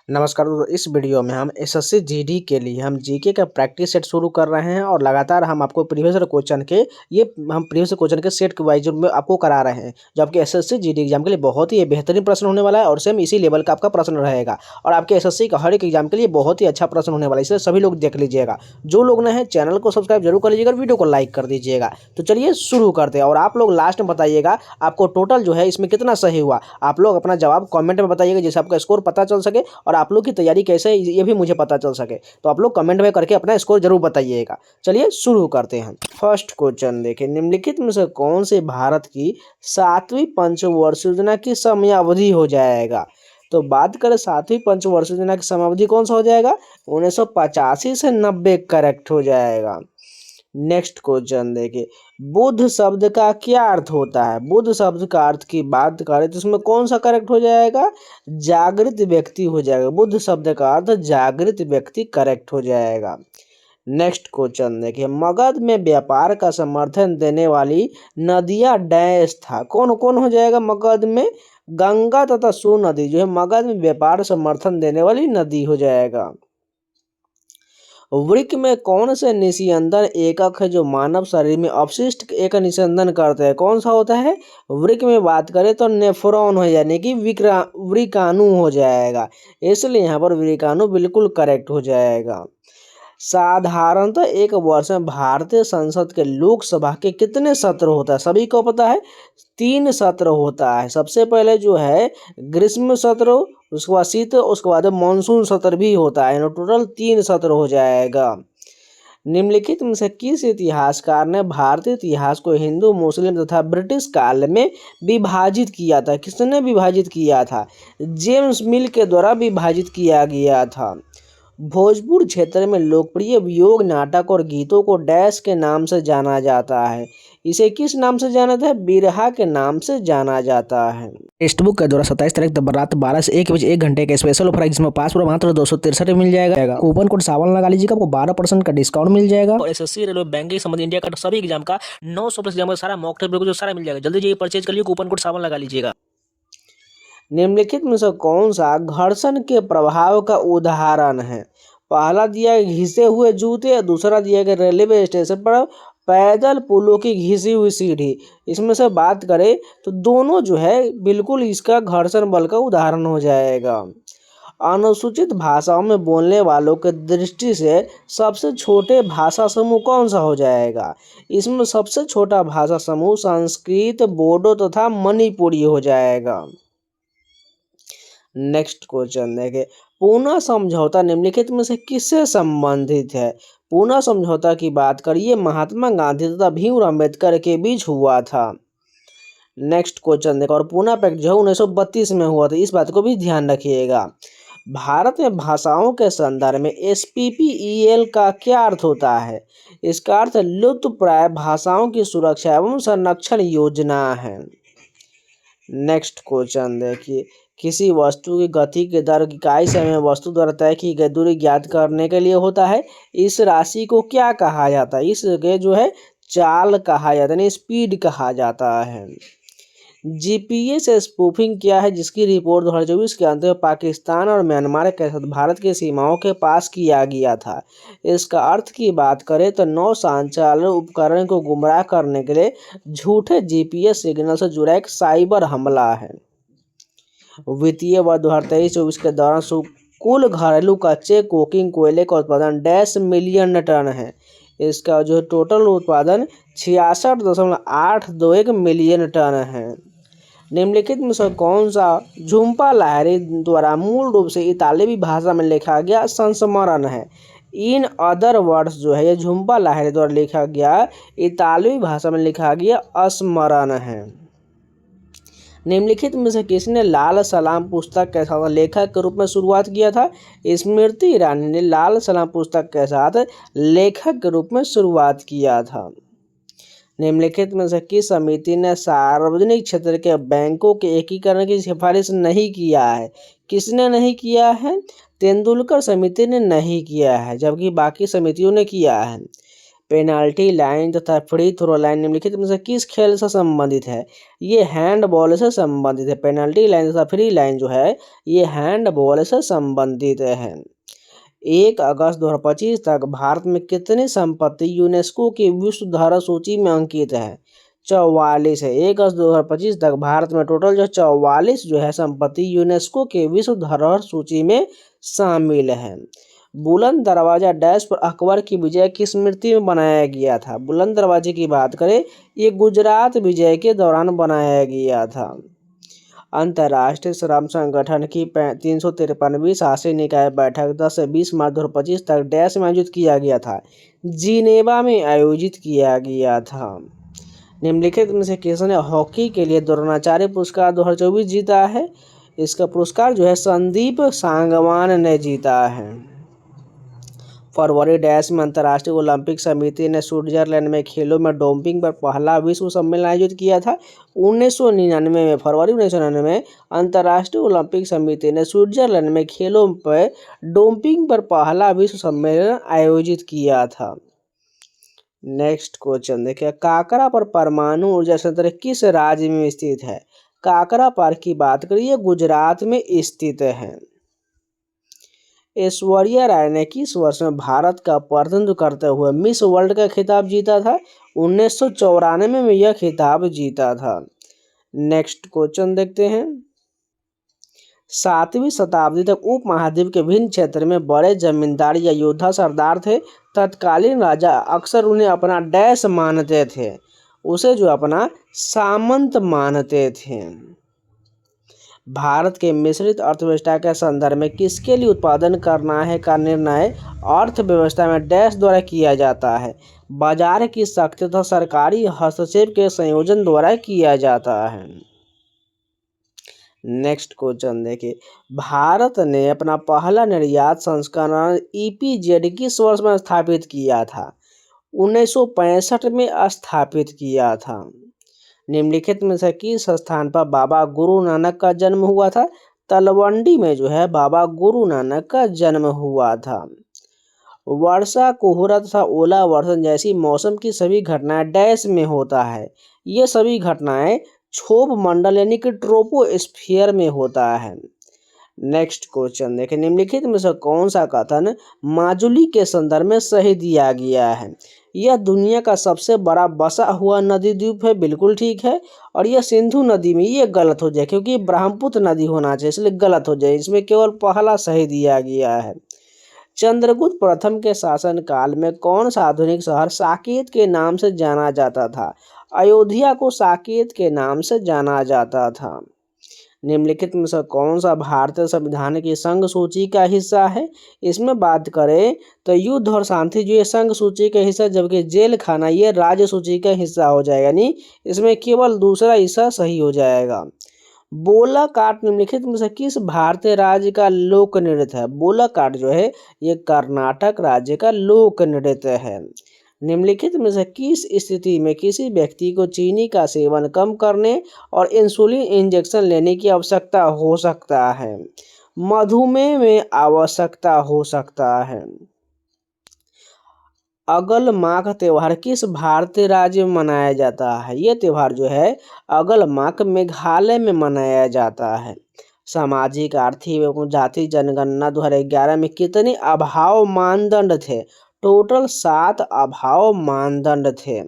नमस्कार दोस्तों, इस वीडियो में हम एसएससी जीडी के लिए हम जीके का प्रैक्टिस सेट शुरू कर रहे हैं और लगातार हम आपको प्रीवियस क्वेश्चन के सेट के वाइज में आपको करा रहे हैं, जो आपके एसएससी जीडी एग्जाम के लिए बहुत ही बेहतरीन प्रश्न होने वाला है और सेम इसी लेवल का आपका प्रश्न रहेगा और आपके एसएससी का हर एक एग्जाम के लिए बहुत ही अच्छा प्रश्न होने वाला है। इसलिए सभी लोग देख लीजिएगा। जो लोग नए हैं चैनल को सब्सक्राइब जरूर कर लीजिएगा, वीडियो को लाइक कर दीजिएगा। तो चलिए शुरू करते हैं और आप लोग लास्ट में बताइएगा आपको टोटल जो है इसमें कितना सही हुआ। आप लोग अपना जवाब कॉमेंट में बताइएगा, जिससे आपका स्कोर पता चल सके और आप लोग की तैयारी कैसे है ये भी मुझे पता चल सके। तो आप लोग कमेंट में करके अपना स्कोर जरूर बताइएगा। चलिए शुरू करते हैं। फर्स्ट क्वेश्चन देखें, निम्नलिखित में से कौन से भारत की 7वीं पंचवर्षीय योजना की समयावधि हो जाएगा। तो बात करें 7वीं पंचवर्षीय योजना की समयावधि कौन सा हो जाएगा, 1985 से 90 करेक्ट हो जाएगा। नेक्स्ट क्वेश्चन देखिए, बुद्ध शब्द का क्या अर्थ होता है। बुद्ध शब्द का अर्थ की बात करें तो इसमें कौन सा करेक्ट हो जाएगा, जागृत व्यक्ति हो जाएगा। बुद्ध शब्द का अर्थ जागृत व्यक्ति करेक्ट हो जाएगा। नेक्स्ट क्वेश्चन देखिए, मगध में व्यापार का समर्थन देने वाली नदियां डैश था। कौन कौन हो जाएगा मगध में, गंगा तथा सोन नदी जो है मगध में व्यापार समर्थन देने वाली नदी हो जाएगा। वृक्क में कौन से निस्यंदन एकक है जो मानव शरीर में अपशिष्ट एक निस्यंदन करते हैं, कौन सा होता है। वृक्क में बात करें तो नेफ्रॉन हो यानी कि वृकाणु हो जाएगा, इसलिए यहाँ पर वृकाणु बिल्कुल करेक्ट हो जाएगा। साधारणतः एक वर्ष में भारतीय संसद के लोकसभा के कितने सत्र होता है, सभी को पता है 3 सत्र होता है। सबसे पहले जो है ग्रीष्म सत्र, उसके बाद शीत, उसके बाद मानसून सत्र भी होता है। टोटल 3 सत्र हो जाएगा। निम्नलिखित में से किस इतिहासकार ने भारतीय इतिहास को हिंदू, मुस्लिम तथा ब्रिटिश काल में विभाजित किया था। किसने विभाजित किया था, जेम्स मिल के द्वारा विभाजित किया गया था। भोजपुर क्षेत्र में लोकप्रिय वियोग नाटक और गीतों को डैश के नाम से जाना जाता है। इसे किस नाम से जाना जाता है, बिरहा के नाम से जाना जाता है। टेक्स्ट बुक के द्वारा 27 तारीख रात 12 से 1 बजे 1 घंटे का स्पेशल ऑफर है, जिसमें पास पर मात्र 263 मिल जाएगा। कूपन कोड सावन लगा लीजिएगा, आपको 12% का डिस्काउंट मिल जाएगा। और एसएससी, रेलवे, बैंकिंग संबंधित इंडिया का सभी एग्जाम का 900 प्लस एग्जाम का सारा मॉक टेस्ट जो सारा मिल जाएगा। जल्दी जाइए परचेज कर लीजिए, कूपन कोड सावन लगा लीजिएगा। निम्नलिखित में से कौन सा घर्षण के प्रभाव का उदाहरण है। पहला दिया है घिसे हुए जूते, दूसरा दिया गया रेलवे स्टेशन पर पैदल पुलों की घिसी हुई सीढ़ी। इसमें से बात करें तो दोनों जो है बिल्कुल इसका घर्षण बल का उदाहरण हो जाएगा। अनुसूचित भाषाओं में बोलने वालों के दृष्टि से सबसे छोटे भाषा समूह कौन सा हो जाएगा। इसमें सबसे छोटा भाषा समूह संस्कृत, बोडो तथा मणिपुरी हो जाएगा। नेक्स्ट क्वेश्चन देखें, पूना समझौता निम्नलिखित में से किससे संबंधित है। पूना समझौता की बात करिए महात्मा गांधी तथा भीमराव अम्बेडकर के बीच हुआ था। नेक्स्ट क्वेश्चन देखो, और पूना पैक्ट जो 1932 में हुआ था, इस बात को भी ध्यान रखिएगा। भारत में भाषाओं के संदर्भ में SPPEL का क्या अर्थ होता है। इसका अर्थ लुप्तप्राय भाषाओं की सुरक्षा एवं संरक्षण योजना है। नेक्स्ट क्वेश्चन देखिए, किसी वस्तु की गति के दर इकाई समय वस्तु द्वारा तय की गई दूरी ज्ञात करने के लिए होता है। इस राशि को क्या कहा जाता है, इसके जो है चाल कहा जाता है, यानी स्पीड कहा जाता है। GPS स्पूफिंग क्या है, जिसकी रिपोर्ट 2024 के अंत में पाकिस्तान और म्यांमार के साथ भारत की सीमाओं के पास किया गया था। इसका अर्थ की बात करें तो नौ संचालन उपकरण को गुमराह करने के लिए झूठे GPS सिग्नल से जुड़ा एक साइबर हमला है। वित्तीय वर्ष 2023-24 के दौरान कुल घरेलू कच्चे कोकिंग कोयले का उत्पादन 10 मिलियन टन है। इसका जो टोटल उत्पादन 66.821 मिलियन टन है। निम्नलिखित में से कौन सा झुम्पा लाहिरी द्वारा मूल रूप से इतालवी भाषा में लिखा गया संस्मरण है। इन अदर वर्ड्स जो है ये झुम्पा लाहिरी द्वारा लिखा गया इतालवी भाषा में लिखा गया स्मरण है। निम्नलिखित में से किसने लाल सलाम पुस्तक के साथ लेखक के रूप में शुरुआत किया था। स्मृति ईरानी ने लाल सलाम पुस्तक के साथ लेखक के रूप में शुरुआत किया था। निम्नलिखित में से किस समिति ने सार्वजनिक क्षेत्र के बैंकों के एकीकरण की सिफारिश नहीं किया है। किसने नहीं किया है, तेंदुलकर समिति ने नहीं किया है, जबकि बाकी समितियों ने किया है। पेनाल्टी लाइन तथा फ्री थ्रो लाइन निम्नलिखित में से किस खेल से संबंधित है? ये हैंडबॉल से संबंधित है। पेनाल्टी लाइन तथा फ्री लाइन जो है ये हैंडबॉल से संबंधित है। 1 अगस्त 2025 तक भारत में कितनी संपत्ति यूनेस्को की विश्व धरोहर सूची में अंकित है? 44 है। 1 अगस्त 2025 तक भारत में टोटल जो 44 जो है संपत्ति यूनेस्को के विश्व धरोहर सूची में शामिल है। बुलंद दरवाजा डैश पर अकबर की विजय की स्मृति में बनाया गया था? बुलंद दरवाजे की बात करें ये गुजरात विजय के दौरान बनाया गया था। अंतर्राष्ट्रीय श्रम संगठन की 353वीं शासी निकाय बैठक 10 से 20 मार्च 2025 तक डैश में आयोजित किया गया था? जिनेवा में आयोजित किया गया था। निम्नलिखित में से किसने हॉकी के लिए द्रोणाचार्य पुरस्कार 2024 जीता है? इसका पुरस्कार जो है संदीप सांगवान ने जीता है। फरवरी डैश में अंतर्राष्ट्रीय ओलंपिक समिति ने स्विट्जरलैंड में खेलों में डोपिंग पर पहला विश्व सम्मेलन आयोजित किया था। 1999 में फरवरी 1999 में अंतर्राष्ट्रीय ओलंपिक समिति ने स्विट्जरलैंड में खेलों पर डोपिंग पर पहला विश्व सम्मेलन आयोजित किया था। नेक्स्ट क्वेश्चन देखिए, काकरापर परमाणु ऊर्जा संयंत्र किस राज्य में स्थित है? काकरापर की बात करिए गुजरात में स्थित है। ऐश्वर्या राय ने किस वर्ष में भारत का प्रतिनिधित्व करते हुए मिस वर्ल्ड का खिताब जीता था? 1994 में यह खिताब जीता था। नेक्स्ट क्वेश्चन देखते हैं, 7वीं शताब्दी तक उपमहाद्वीप के विभिन्न क्षेत्र में बड़े जमींदार या योद्धा सरदार थे। तत्कालीन राजा अक्सर उन्हें अपना डैश मानते थे, उसे जो अपना सामंत मानते थे। भारत के मिश्रित अर्थव्यवस्था के संदर्भ में किसके लिए उत्पादन करना है का निर्णय अर्थव्यवस्था में डैश द्वारा किया जाता है? बाजार की शक्ति तथा सरकारी हस्तक्षेप के संयोजन द्वारा किया जाता है। नेक्स्ट क्वेश्चन देखिए, भारत ने अपना पहला निर्यात संस्करण ईपीजेड किस वर्ष में स्थापित किया था? 1965 में स्थापित किया था। निम्नलिखित में से किस स्थान पर बाबा गुरु नानक का जन्म हुआ था? तलवंडी में जो है बाबा गुरु नानक का जन्म हुआ था। वर्षा, कोहरा तथा ओला वर्षण जैसी मौसम की सभी घटनाएं डैश में होता है? ये सभी घटनाएं क्षोभ मंडल यानी कि ट्रोपोस्फियर में होता है। नेक्स्ट क्वेश्चन देखें, निम्नलिखित में से कौन सा कथन माजुली के संदर्भ में सही दिया गया है? यह दुनिया का सबसे बड़ा बसा हुआ नदी द्वीप है, बिल्कुल ठीक है। और यह सिंधु नदी में, ये गलत हो जाए क्योंकि ब्रह्मपुत्र नदी होना चाहिए इसलिए गलत हो जाए, इसमें केवल पहला सही दिया गया है। चंद्रगुप्त प्रथम के शासनकाल में कौन सा आधुनिक शहर साकेत के नाम से जाना जाता था? अयोध्या को साकेत के नाम से जाना जाता था। निम्नलिखित में से कौन सा भारतीय संविधान की संघ सूची का हिस्सा है? इसमें बात करें तो युद्ध और शांति जो ये संघ सूची का हिस्सा, जबकि जेल खाना ये राज्य सूची का हिस्सा हो जाएगा, यानी इसमें केवल दूसरा हिस्सा सही हो जाएगा। बोलाकाट निम्नलिखित में से किस भारतीय राज्य का लोक नृत्य है? बोलाकाट जो है ये कर्नाटक राज्य का लोक नृत्य है। निम्नलिखित में से किस स्थिति में किसी व्यक्ति को चीनी का सेवन कम करने और इंसुलिन इंजेक्शन लेने की आवश्यकता हो सकता है? मधुमेह में आवश्यकता हो सकता है। अगल माघ त्यौहार किस भारतीय राज्य में मनाया जाता है? ये त्यौहार जो है अगल माघ मेघालय में मनाया जाता है। सामाजिक, आर्थिक एवं जाति जनगणना 2011 में कितने अभाव मानदंड थे? टोटल 7 अभाव मानदंड थे।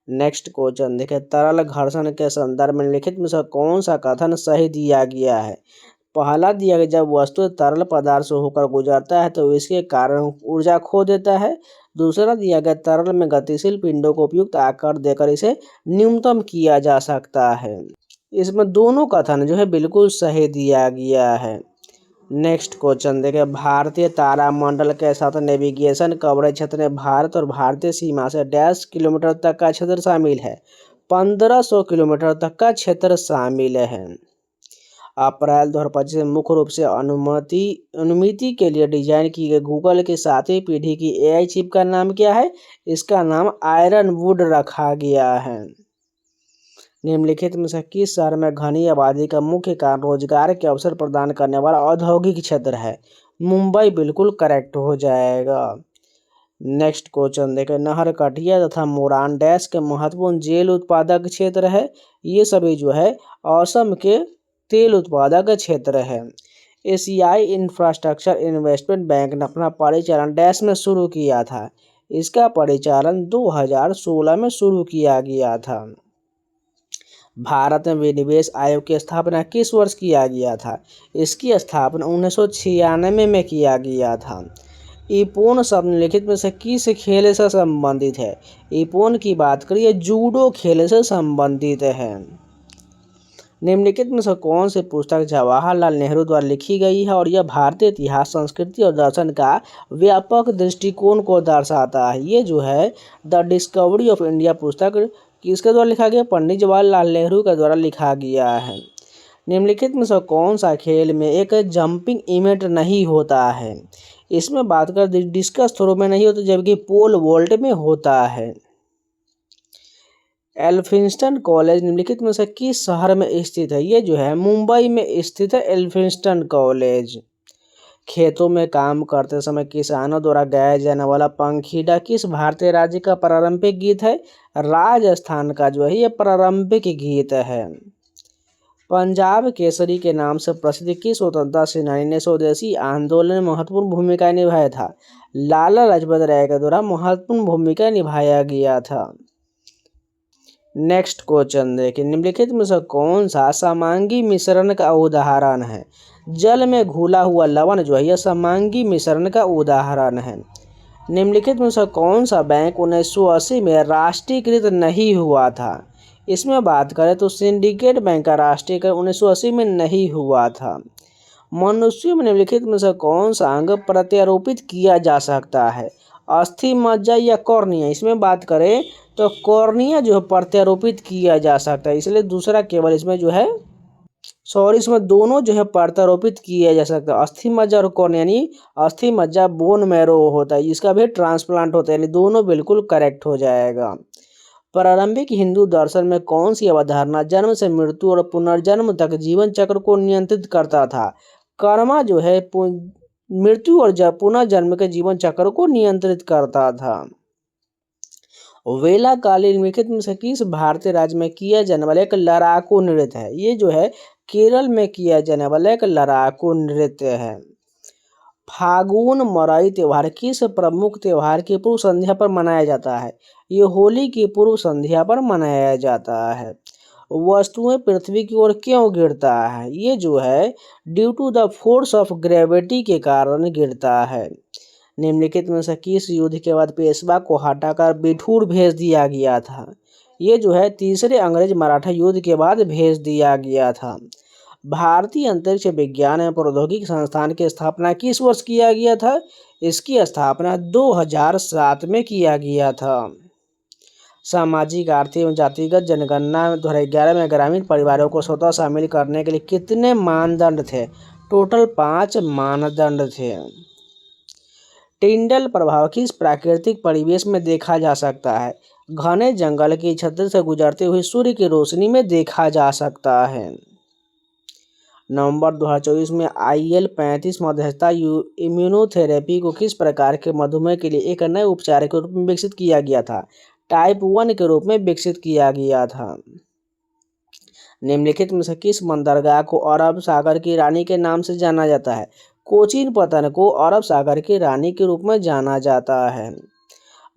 नेक्स्ट क्वेश्चन देखें, तरल घर्षण के संदर्भ में लिखित में से कौन सा कथन सही दिया गया है? पहला दिया गया, जब वस्तु तरल पदार्थ से होकर गुजरता है तो इसके कारण ऊर्जा खो देता है। दूसरा दिया गया, तरल में गतिशील पिंडों को उपयुक्त आकार देकर इसे न्यूनतम किया जा सकता है। इसमें दोनों कथन जो है बिल्कुल सही दिया गया है। नेक्स्ट क्वेश्चन देखें, भारतीय तारामंडल के साथ नेविगेशन कवरेज क्षेत्र में भारत और भारतीय सीमा से डैश किलोमीटर तक का क्षेत्र शामिल है? 1500 किलोमीटर तक का क्षेत्र शामिल है। अप्रैल 2025 में मुख्य रूप से अनुमिति के लिए डिजाइन की गई गूगल की 7वीं पीढ़ी की AI चिप का नाम क्या है? इसका नाम आयरन वुड रखा गया है। निम्नलिखित में से किस शहर में घनी आबादी का मुख्य कारण रोजगार के अवसर प्रदान करने वाला औद्योगिक क्षेत्र है? मुंबई बिल्कुल करेक्ट हो जाएगा। नेक्स्ट क्वेश्चन देखें, नहरकटिया तथा मोरान डैश के महत्वपूर्ण जेल उत्पादक क्षेत्र है। ये सभी जो है असम के तेल उत्पादक क्षेत्र है। एशियाई इंफ्रास्ट्रक्चर इन्वेस्टमेंट बैंक ने अपना परिचालन डैश में शुरू किया था। इसका परिचालन 2016 में शुरू किया गया था। भारत में विनिवेश आयोग की स्थापना किस वर्ष किया गया था? इसकी स्थापना 1996 में किया गया था। इपोन शब्द निम्नलिखित में से किस खेल से संबंधित है? इपोन की बात करिए जूडो खेल से संबंधित है। निम्नलिखित में से कौन सी पुस्तक जवाहरलाल नेहरू द्वारा लिखी गई है और यह भारतीय इतिहास, संस्कृति और दर्शन का व्यापक दृष्टिकोण को दर्शाता है? ये जो है द डिस्कवरी ऑफ इंडिया पुस्तक किसके द्वारा लिखा गया? पंडित जवाहरलाल नेहरू के द्वारा लिखा गया है। निम्नलिखित में से कौन सा खेल में एक जंपिंग इवेंट नहीं होता है? इसमें बात कर डिस्कस थ्रो में नहीं होता, जबकि पोल वॉल्ट में होता है। एल्फिंस्टन कॉलेज निम्नलिखित में से किस शहर में स्थित है? ये जो है मुंबई में स्थित है एल्फिंस्टन कॉलेज। खेतों में काम करते समय किसानों द्वारा गाया जाने वाला पंखीड़ा किस भारतीय राज्य का पारंपरिक गीत है? राजस्थान का जो है ये पारंपरिक गीत है। पंजाब केसरी के नाम से प्रसिद्ध किस स्वतंत्रता सेनानी ने स्वदेशी आंदोलन में महत्वपूर्ण भूमिका निभाया था? लाला लाजपत राय के द्वारा महत्वपूर्ण भूमिका निभाया गया था। नेक्स्ट क्वेश्चन देखिए, निम्नलिखित में से कौन सा समांगी मिश्रण का उदाहरण है? जल में घुला हुआ लवण जो है यह समांगी मिश्रण का उदाहरण है। निम्नलिखित में से कौन सा बैंक 1980 में राष्ट्रीयकृत नहीं हुआ था? इसमें बात करें तो सिंडिकेट बैंक का राष्ट्रीयकरण 1980 में नहीं हुआ था। मनुष्य में निम्नलिखित में से कौन सा अंग प्रत्यारोपित किया जा सकता है? अस्थि मज्जा या कॉर्निया? इसमें बात करें तो कॉर्निया जो है प्रत्यारोपित किया जा सकता है, इसलिए दूसरा केवल इसमें जो है इसमें दोनों जो है प्रत्यारोपित किया जा सकता है। अस्थि मज्जा और कॉर्निया, यानी अस्थि मज्जा बोन मैरो होता है, इसका भी ट्रांसप्लांट होता है, यानी दोनों बिल्कुल करेक्ट हो जाएगा। प्रारंभिक हिंदू दर्शन में कौन सी अवधारणा जन्म से मृत्यु और पुनर्जन्म तक जीवन चक्र को नियंत्रित करता था? कर्मा जो है मृत्यु और पुनर्जन्म के जीवन चक्र को नियंत्रित करता था। वेला काली निम्नलिखित में से किस भारतीय राज्य में किया जाने वाला एक लड़ाकू नृत्य है? ये जो है केरल में किया जाने वाला एक लड़ाकू नृत्य है। फागुन मरई त्योहार किस प्रमुख त्योहार की पूर्व संध्या पर मनाया जाता है? ये होली की पूर्व संध्या पर मनाया जाता है। वस्तुएं पृथ्वी की ओर क्यों गिरता है? ये जो है due to the force of gravity के कारण गिरता है। निम्नलिखित में से किस युद्ध के बाद पेशवा को हटाकर बिठूर भेज दिया गया था? ये जो है तीसरे अंग्रेज मराठा युद्ध के बाद भेज दिया गया था। भारतीय अंतरिक्ष विज्ञान एवं प्रौद्योगिकी संस्थान की स्थापना किस वर्ष किया गया था? इसकी स्थापना 2007 में किया गया था। सामाजिक, आर्थिक एवं जातिगत जनगणना 2011 में ग्रामीण परिवारों को स्वतः शामिल करने के लिए कितने मानदंड थे? टोटल 5 मानदंड थे। टिंडल प्रभाव किस प्राकृतिक परिवेश में देखा जा सकता है? घने जंगल की छत्र से गुजरते हुए सूर्य की रोशनी में देखा जा सकता है। नवंबर 2024 में IL-35 मध्यस्थता इम्यूनोथेरेपी को किस प्रकार के मधुमेह के लिए एक नए उपचार के रूप में विकसित किया गया था? टाइप 1 के रूप में विकसित किया गया था। निम्नलिखित में से किस बंदरगाह को अरब सागर की रानी के नाम से जाना जाता है? कोचीन पत्तन को अरब सागर की रानी के रूप में जाना जाता है।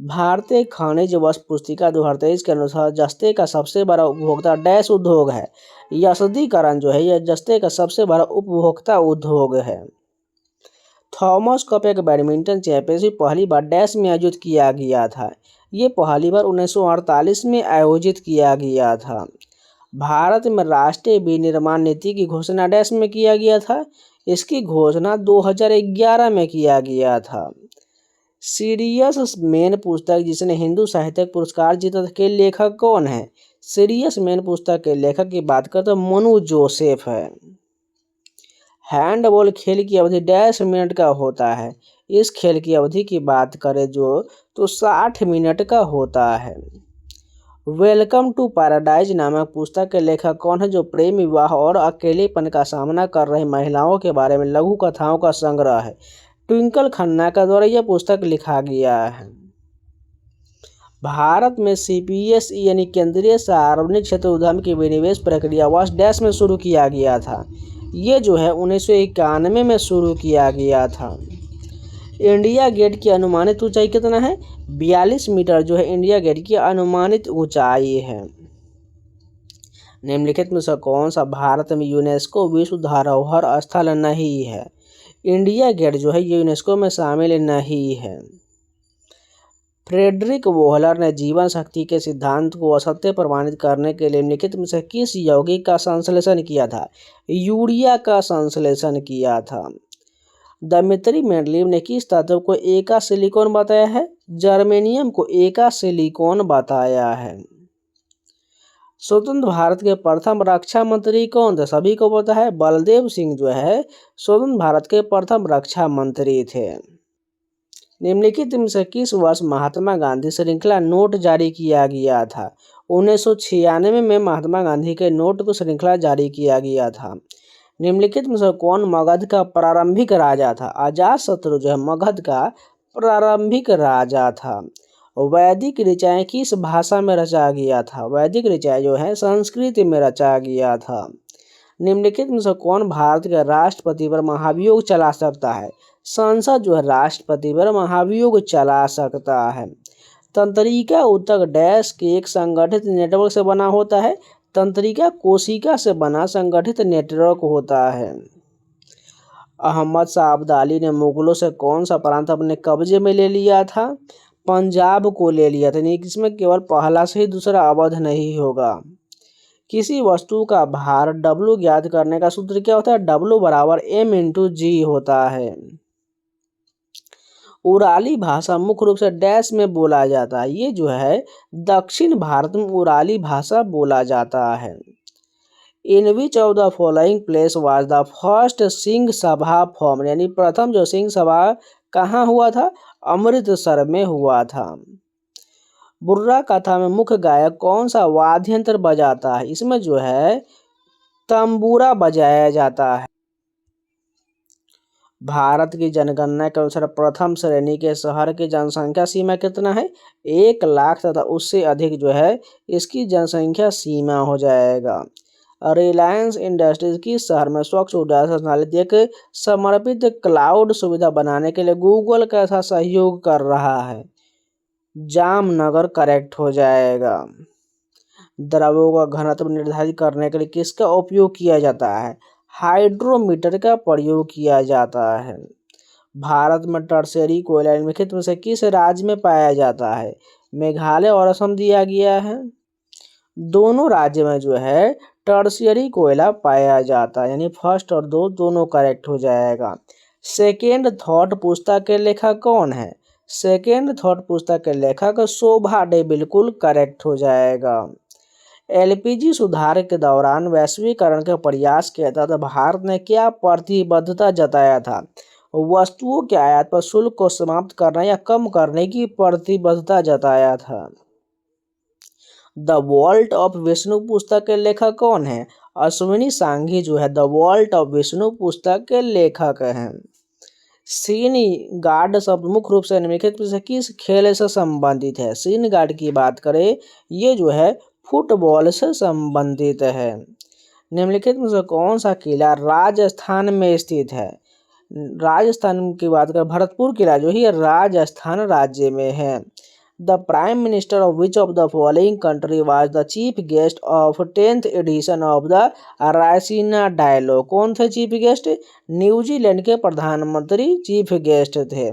भारतीय खनिज वस्तु पुस्तिका 2023 के अनुसार जस्ते का सबसे बड़ा उपभोक्ता डैश उद्योग है? यशदीकरण जो है यह जस्ते का सबसे बड़ा उपभोक्ता उद्योग है। थॉमस कप एक बैडमिंटन चैंपियनशिप पहली बार डैश में आयोजित किया गया था? ये पहली बार 1948 में आयोजित किया गया था। भारत में राष्ट्रीय विनिर्माण नीति की घोषणा डैश में किया गया था? इसकी घोषणा 2011 में किया गया था। सीरियस मैन पुस्तक जिसने हिंदू साहित्यिक पुरस्कार जीता के लेखक कौन है? सीरियस मैन पुस्तक के लेखक की बात करें तो मनु जोसेफ है। हैंडबॉल खेल की अवधि डैश मिनट का होता है? इस खेल की अवधि की बात करें जो तो 60 मिनट का होता है। वेलकम टू पैराडाइज नामक पुस्तक के लेखक कौन है, जो प्रेम, विवाह और अकेलेपन का सामना कर रही महिलाओं के बारे में लघु कथाओं का संग्रह है? ट्विंकल खन्ना का द्वारा यह पुस्तक लिखा गया है। भारत में CPSE यानी केंद्रीय सार्वजनिक क्षेत्र उद्यम की विनिवेश प्रक्रिया वर्ष डैश में शुरू किया गया था। ये जो है 1991 में शुरू किया गया था। इंडिया गेट की अनुमानित ऊंचाई कितना है? 42 मीटर जो है इंडिया गेट की अनुमानित ऊंचाई है। निम्नलिखित में से कौन सा भारत में यूनेस्को विश्व धरोहर स्थल नहीं है? इंडिया गेट जो है यूनेस्को में शामिल नहीं है। फ्रेडरिक वोहलर ने जीवन शक्ति के सिद्धांत को असत्य प्रमाणित करने के लिए निम्नलिखित में से किस यौगिक का संश्लेषण किया था? यूरिया का संश्लेषण किया था। दमित्री मेंडलीव ने किस तत्व को एका सिलिकॉन बताया है? जर्मेनियम को एका सिलिकॉन बताया है। स्वतंत्र भारत के प्रथम रक्षा मंत्री कौन थे? सभी को पता है, बलदेव सिंह जो है स्वतंत्र भारत के प्रथम रक्षा मंत्री थे। निम्नलिखित में से किस वर्ष महात्मा गांधी श्रृंखला नोट जारी किया गया था? 1996 में महात्मा गांधी के नोट को श्रृंखला जारी किया गया था। निम्नलिखित में से कौन मगध का प्रारंभिक राजा था? अजातशत्रु जो है मगध का प्रारंभिक राजा था। वैदिक ऋचाएँ किस भाषा में रचा गया था? वैदिक ऋचाएँ जो है संस्कृत में रचा गया था। निम्नलिखित में से कौन भारत के राष्ट्रपति पर महाभियोग चला सकता है? संसद जो है राष्ट्रपति पर महाभियोग चला सकता है। तंत्रिका ऊतक डैश के एक संगठित नेटवर्क से बना होता है? तंत्रिका कोशिका से बना संगठित नेटवर्क होता है। अहमद शाह अब्दाली ने मुगलों से कौन सा प्रांत अपने कब्जे में ले लिया था? पंजाब को ले लिया था। यानी इसमें केवल पहला से ही दूसरा अवध नहीं होगा। किसी वस्तु का भार W ज्ञात करने का सूत्र क्या होता है? W बराबर M×G होता है। उराली भाषा मुख्य रूप से डैश में बोला जाता है। ये जो है दक्षिण भारत में उराली भाषा बोला जाता है। In which of the following place was the first Singh Sabha form? यानी प्रथम जो सिंह सभा कहाँ हुआ था? अमृतसर में हुआ था। बुर्रा कथा में मुख्य गायक कौन सा वाद्य यंत्र बजाता है? इसमें जो है तंबूरा बजाया जाता है। भारत की जनगणना के अनुसार प्रथम श्रेणी के शहर की जनसंख्या सीमा कितना है? 1 लाख तथा उससे अधिक जो है इसकी जनसंख्या सीमा हो जाएगा। रिलायंस इंडस्ट्रीज किस शहर में स्वच्छ ऊर्जा संचालित एक समर्पित क्लाउड सुविधा बनाने के लिए गूगल कैसा सहयोग कर रहा है? जामनगर करेक्ट हो जाएगा। द्रव्यों का घनत्व निर्धारित करने के लिए किसका उपयोग किया जाता है? हाइड्रोमीटर का प्रयोग किया जाता है। भारत में टर्शियरी कोयला निम्नलिखित में से किस राज्य में पाया जाता है? मेघालय और असम दिया गया है। दोनों राज्य में जो है टर्शियरी कोयला पाया जाता है, यानी फर्स्ट और दोनों करेक्ट हो जाएगा। सेकेंड थॉट पुस्तक के लेखक कौन है? सेकेंड थॉट पुस्तक के लेखक शोभा डे बिल्कुल करेक्ट हो जाएगा। LPG सुधार के दौरान वैश्वीकरण के प्रयास के तहत भारत ने क्या प्रतिबद्धता जताया था? वस्तुओं के आयात पर शुल्क को समाप्त करना या कम करने की प्रतिबद्धता जताया था। द वॉल्ट ऑफ विष्णु पुस्तक के लेखक कौन है? अश्विनी सांघी जो है द वॉल्ट ऑफ विष्णु पुस्तक के लेखक हैं। सीन गार्ड शब्द मुख्य रूप से निम्नलिखित में से किस खेल से संबंधित है? सीन गार्ड की बात करें ये जो है फुटबॉल से संबंधित है। निम्नलिखित में से कौन सा किला राजस्थान में स्थित है? राजस्थान की बात करें भरतपुर किला जो है राजस्थान राज्य में है। The prime minister of which of the following country was the chief guest of 10th edition of the Raisina dialogue? कौन थे चीफ गेस्ट? न्यूजीलैंड के प्रधानमंत्री चीफ गेस्ट थे।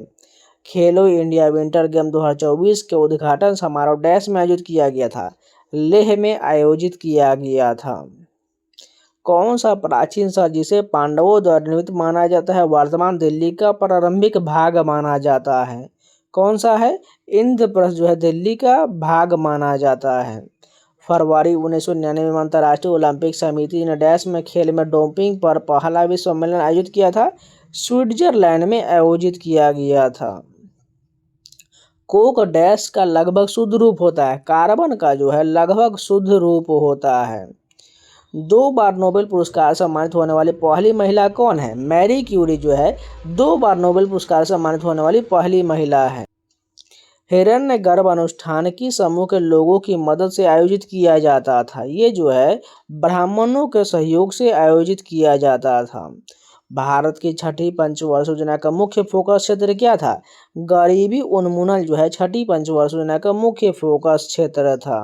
खेलो इंडिया विंटर गेम 2024 के उद्घाटन समारोह डैश में आयोजित किया गया था? लेह में आयोजित किया गया था। कौन सा प्राचीन शहर जिसे पांडवों द्वारा निर्मित माना जाता है वर्तमान दिल्ली का प्रारंभिक भाग माना जाता है? कौन सा है? इंद्रप्रस्थ जो है दिल्ली का भाग माना जाता है। फरवरी 1999 में अंतर्राष्ट्रीय ओलंपिक समिति ने डैश में खेल में डोपिंग पर पहला विश्व सम्मेलन आयोजित किया था? स्विट्जरलैंड में आयोजित किया गया था। कोक डैश का लगभग शुद्ध रूप होता है? कार्बन का जो है लगभग शुद्ध रूप होता है। 2 बार नोबेल पुरस्कार से सम्मानित होने वाली पहली महिला कौन है? मैरी क्यूरी जो है 2 बार नोबेल पुरस्कार से सम्मानित होने वाली पहली महिला है। हिरण्यगर्भ अनुष्ठान किस समूह के लोगों की मदद से आयोजित किया जाता था? ये जो है ब्राह्मणों के सहयोग से आयोजित किया जाता था। भारत की छठी पंचवर्षीय योजना का मुख्य फोकस क्षेत्र क्या था? गरीबी उन्मूलन जो है छठी पंचवर्षीय योजना का मुख्य फोकस क्षेत्र था।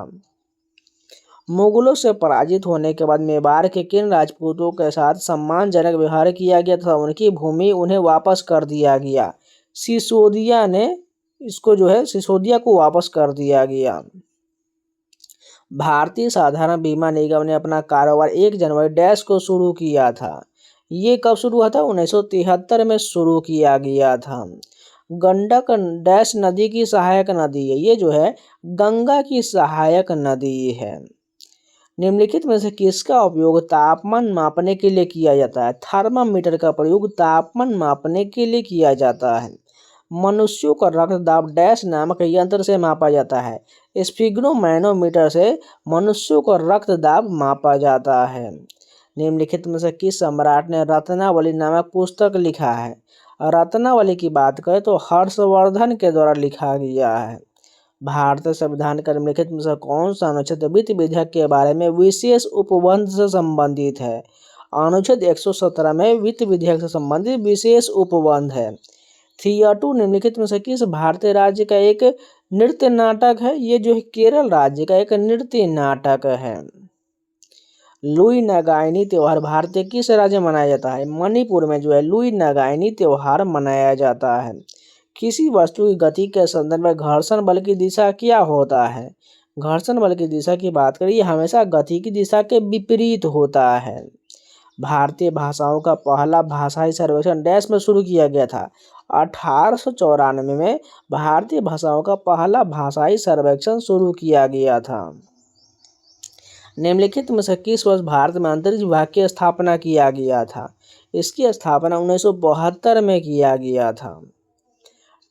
मुगलों से पराजित होने के बाद मेवाड़ के किन राजपूतों के साथ सम्मानजनक व्यवहार किया गया तथा उनकी भूमि उन्हें वापस कर दिया गया? सिसोदिया ने इसको जो है सिसोदिया को वापस कर दिया गया। भारतीय साधारण बीमा निगम ने अपना कारोबार 1 जनवरी डैश को शुरू किया था। ये कब शुरू हुआ था? 1973 में शुरू किया गया था। गंडक डैश नदी की सहायक नदी है। ये जो है गंगा की सहायक नदी है। निम्नलिखित में से किसका उपयोग तापमान मापने के लिए किया जाता है? थर्मामीटर का प्रयोग तापमान मापने के लिए किया जाता है। मनुष्यों का रक्तदाब डैश नामक यंत्र से मापा जाता है। स्फिग्नोमैनोमीटर से मनुष्यों का रक्तदाब मापा जाता है। निम्नलिखित में से किस सम्राट ने रत्नावली नामक पुस्तक लिखा है? रत्नावली की बात करें तो हर्षवर्धन के द्वारा लिखा गया है। भारतीय संविधान का निम्नलिखित में से कौन सा अनुच्छेद वित्त विधेयक के बारे में विशेष उपबंध से संबंधित है? अनुच्छेद 117 में वित्त विधेयक से संबंधित विशेष उपबंध है। थिएटर निम्नलिखित में से किस भारतीय राज्य का एक नृत्य नाटक है? ये जो है केरल राज्य का एक नृत्य नाटक है। लुई नगाइनी त्योहार भारतीय किस राज्य में मनाया जाता है? मणिपुर में जो है लुई नगाइनी त्योहार मनाया जाता है। किसी वस्तु की गति के संदर्भ में घर्षण बल की दिशा क्या होता है? घर्षण बल की दिशा की बात करें ये हमेशा गति की दिशा के विपरीत होता है। भारतीय भाषाओं का पहला भाषाई सर्वेक्षण डैश में शुरू किया गया था। 1894 में भारतीय भाषाओं का पहला भाषाई सर्वेक्षण शुरू किया गया था। निम्नलिखित में से किस वर्ष भारत में अंतरिक्ष विभाग की स्थापना किया गया था? इसकी स्थापना 1972 में किया गया था।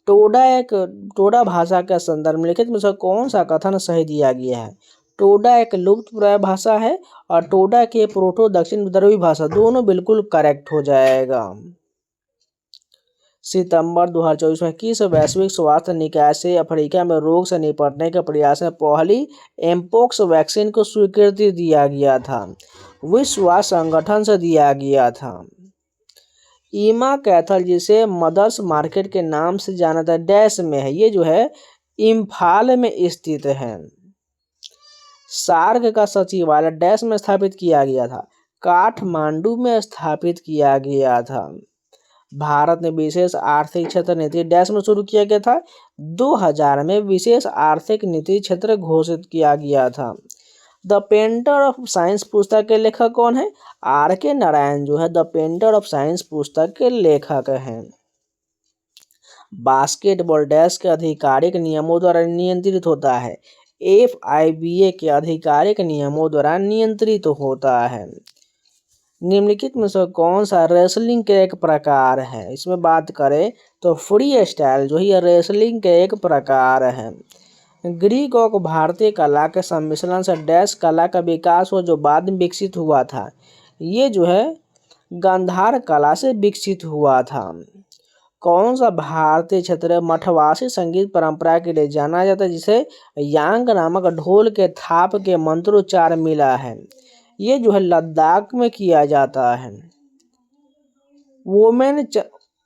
टोडा भाषा के संदर्भ में लिखित में से कौन सा कथन सही दिया गया है? टोडा एक लुप्तप्राय भाषा है और टोडा के प्रोटो दक्षिण विदर्भी भाषा दोनों बिल्कुल करेक्ट हो जाएगा। सितंबर 2024 में किस वैश्विक स्वास्थ्य निकाय से अफ्रीका में रोग से निपटने के प्रयास में पहली एम्पोक्स वैक्सीन को स्वीकृति दिया गया था? विश्व स्वास्थ्य संगठन से दिया गया था। ईमा कैथल जिसे मदर्स मार्केट के नाम से जाना जाता है डैश में है? ये जो है इम्फाल में स्थित है। सार्क का सचिवालय डैश में स्थापित किया गया था? काठमांडू में स्थापित किया गया था। भारत ने विशेष आर्थिक क्षेत्र नीति डैश में शुरू किया गया था? 2000 में विशेष आर्थिक नीति क्षेत्र घोषित किया गया था। द पेंटर ऑफ साइंस पुस्तक के लेखक कौन है? R.K. नारायण जो है द पेंटर ऑफ साइंस पुस्तक के लेखक हैं। बास्केटबॉल डैश के आधिकारिक नियमों द्वारा नियंत्रित होता है? FIBA के आधिकारिक नियमों द्वारा नियंत्रित होता है। निम्नलिखित में से कौन सा रेसलिंग के एक प्रकार है? इसमें बात करें तो फ्री स्टाइल जो है रेसलिंग के एक प्रकार है। ग्रीक और भारतीय कला के सम्मिश्रण से डैश कला का विकास हो जो बाद में विकसित हुआ था? ये जो है गांधार कला से विकसित हुआ था। कौन सा भारतीय क्षेत्र मठवासी संगीत परंपरा के लिए जाना जाता है जिसे यांग नामक ढोल के थाप के मंत्रोच्चार मिला है? ये जो है लद्दाख में किया जाता है।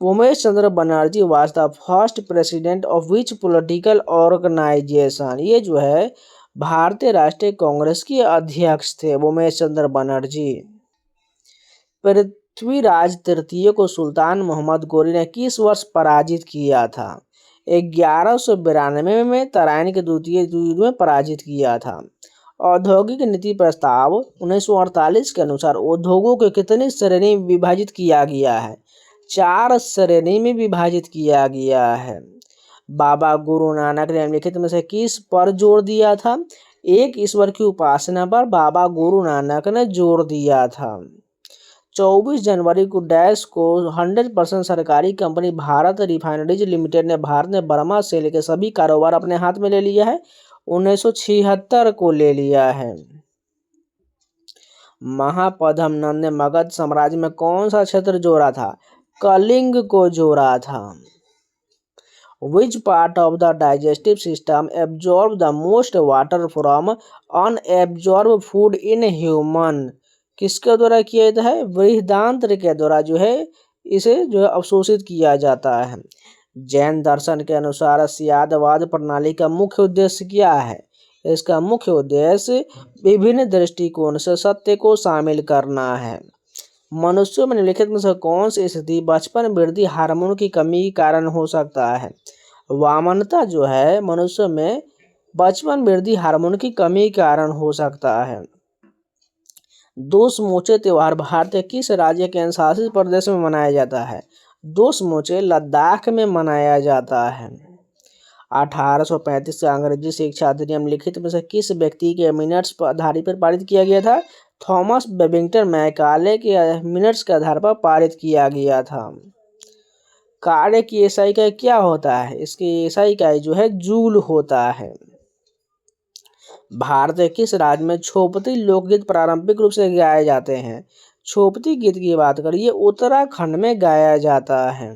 Umesh Chandra Banerjee was the first president of which political organisation? ये जो है भारतीय राष्ट्रीय कांग्रेस के अध्यक्ष थे उमेश चंद्र बनर्जी। पृथ्वीराज तृतीय को सुल्तान मोहम्मद गोरी ने किस वर्ष पराजित किया था? 1192 में तराइन के द्वितीय युद्ध में पराजित किया था। औद्योगिक नीति प्रस्ताव 1948 के अनुसार उद्योगों को कितनी श्रेणी में विभाजित किया गया है? 4 श्रेणी में विभाजित किया गया है। बाबा गुरु नानक ने निम्नलिखित में से किस पर जोर दिया था? एक ईश्वर की उपासना पर बाबा गुरु नानक ने जोर दिया था। 24 जनवरी को डैश को 100% सरकारी कंपनी भारत रिफाइनरीज लिमिटेड ने भारत में बर्मा सेल के सभी कारोबार अपने हाथ में ले लिया है? 1976 को ले लिया है। महापद्मनंद ने मगध साम्राज्य में कौन सा क्षेत्र जोड़ा था? कलिंग को जोड़ा था। Which part of the digestive system absorb the most water from unabsorbed food in human? किसके द्वारा किया जाता है? बृहदान्त्र के द्वारा जो है इसे जो है अवशोषित किया जाता है। जैन दर्शन के अनुसार स्यादवाद प्रणाली का मुख्य उद्देश्य क्या है? इसका मुख्य उद्देश्य विभिन्न दृष्टिकोण से सत्य को शामिल करना है। मनुष्यों में निम्नलिखित में से कौन सी स्थिति बचपन वृद्धि हार्मोन की कमी के कारण हो सकता है? वामनता जो है मनुष्य में बचपन वृद्धि हार्मोन की कमी के कारण हो सकता है। दोषमोचे त्योहार भारत के किस राज्य के अनुशासित प्रदेश में मनाया जाता है? दोषमोचे लद्दाख में मनाया जाता है। 1835 का अंग्रेजी शिक्षा अधिनियम लिखित में से किस व्यक्ति के मिनट्स पर आधार पर पारित किया गया था? थॉमस बेबिंगटन मैकाले के मिनट्स के आधार पर पारित किया गया था। कार्य की एसआई इकाई क्या होता है? इसकी एसआई इकाई जो है जूल होता है। भारत के किस राज्य में छोपती लोकगीत पारंपरिक रूप से गाए जाते हैं? छोपती गीत की बात करिए उत्तराखंड में गाया जाता है।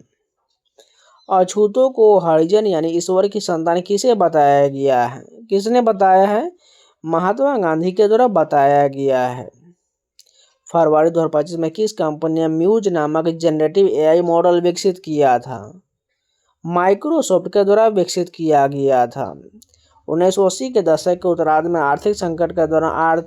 अछूतों को हरिजन यानी ईश्वर की संतान किसे बताया गया है? किसने बताया है? महात्मा गांधी के द्वारा बताया गया है। फरवरी 2025 में किस कंपनी ने म्यूज नामक जनरेटिव एआई मॉडल विकसित किया था? माइक्रोसॉफ्ट के द्वारा विकसित किया गया था। 1980 के दशक के उत्तरार्ध में आर्थिक संकट के दौरान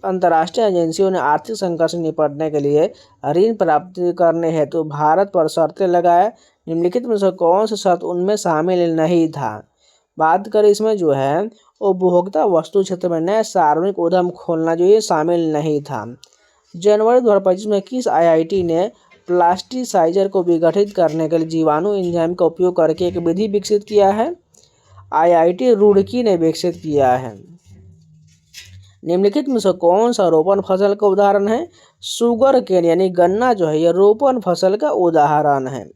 अंतर्राष्ट्रीय एजेंसियों ने आर्थिक संकट से निपटने के लिए ऋण प्राप्त करने हेतु भारत पर शर्तें लगाए। निम्नलिखित में से कौन सी शर्त उनमें शामिल नहीं था? बात करें इसमें जो है उपभोक्ता वस्तु क्षेत्र में नए सार्वजनिक उद्यम खोलना जो ये शामिल नहीं था। जनवरी 2025 में किस आईआईटी ने प्लास्टिसाइजर को विघटित करने के लिए जीवाणु एंजाइम का उपयोग करके एक विधि विकसित किया है? आईआईटी रुड़की ने विकसित किया है। निम्नलिखित में से कौन सा रोपण फसल का उदाहरण है? शुगर केन यानी गन्ना जो है यह रोपण फसल का उदाहरण है।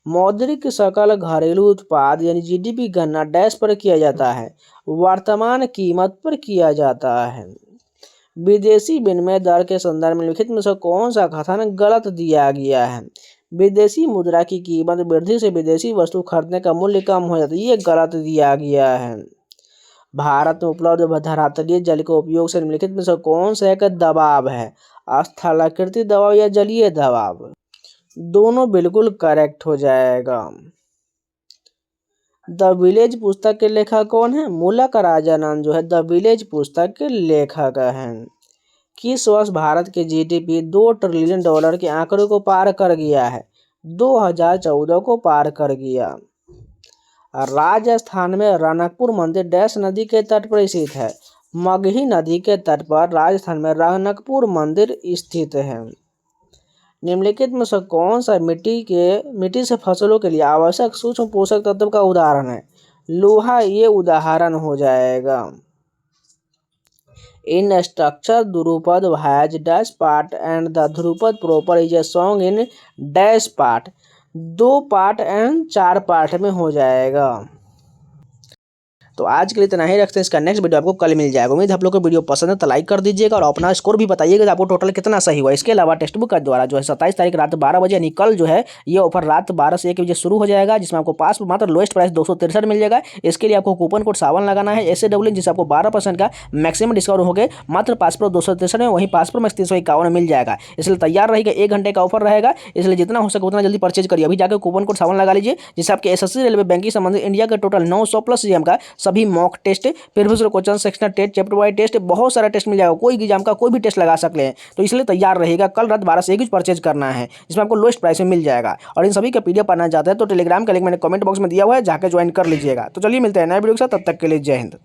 मौद्रिक सकल घरेलू उत्पाद यानी जीडीपी गणना डैश पर किया जाता है? वर्तमान कीमत पर किया जाता है। विदेशी विनिमय दर के संदर्भ में लिखित में से कौन सा कथन गलत दिया गया है? विदेशी मुद्रा की कीमत वृद्धि से विदेशी वस्तु खरीदने का मूल्य कम हो जाता है, ये गलत दिया गया है। भारत में उपलब्ध धरातलीय जल के उपयोग से निम्नलिखित में से कौन सा एक दबाव है? स्थलाकृति दबाव या जलीय दबाव? दोनों बिल्कुल करेक्ट हो जाएगा। द विलेज पुस्तक के लेखक कौन है? मुलक राजानंद जो है द विलेज पुस्तक के लेखक हैं। किस वर्ष भारत के जीडीपी $2 ट्रिलियन के आंकड़े को पार कर गया है? 2014 को पार कर गया। राजस्थान में रनकपुर मंदिर डैश नदी के तट पर स्थित है? मगही नदी के तट पर राजस्थान में रनकपुर मंदिर स्थित है। निम्नलिखित में से कौन सा मिट्टी से फसलों के लिए आवश्यक सूक्ष्म पोषक तत्व का उदाहरण है? लोहा ये उदाहरण हो जाएगा। इन structure Dhrupad has dash part and the Dhrupad proper is a song in dash part? 2 part and 4 part में हो जाएगा। तो आज के लिए इतना ही रखते हैं। इसका नेक्स्ट वीडियो आपको कल मिल जाएगा। उम्मीद है आप लोग को वीडियो पसंद है तो लाइक कर दीजिएगा और अपना स्कोर भी बताइएगा कि आपको टोटल कितना सही हुआ। इसके अलावा टेक्स्ट बुक का द्वारा जो है 27 तारीख रात 12 बजे यानी कल जो है ये ऑफर रात 12 से 1 बजे शुरू हो जाएगा, जिसमें आपको पास मात्र लोएस्ट प्राइस 263 मिल जाएगा। इसके लिए आपको कूपन कोड सावन लगाना है SAWN, जिससे आपको 12% का मैक्सिमम डिस्काउंट हो गए मात्र पास प्रो 263 में, वहीं पास प्रो मैक्स 351 में मिल जाएगा। इसलिए तैयार रहेगा, 1 घंटे का ऑफर रहेगा, इसलिए जितना हो सके उतना जल्दी परचेज करिए। अभी जाकर कूपन कोड सावन लगा लीजिए, जिससे आपके SSC रेलवे बैंकिंग संबंधित इंडिया के टोटल 900+ एग्जाम का सभी मॉक टेस्ट, फिर भी question sectional test, chapter wise test, बहुत सारा टेस्ट मिल जाएगा। कोई एग्जाम का कोई भी टेस्ट लगा सकते हैं, तो इसलिए तैयार रहेगा। कल रात 12 से 1 परचेज करना है, जिसमें आपको लोएस्ट प्राइस में मिल जाएगा। और इन सभी का PDF पाना चाहते हैं तो टेलीग्राम का लिंक मैंने कमेंट बॉक्स में दिया हुआ है, जाकर ज्वाइन कर लीजिएगा। तो चलिए मिलते हैं नए वीडियो के साथ, तब तक के लिए जय हिंद।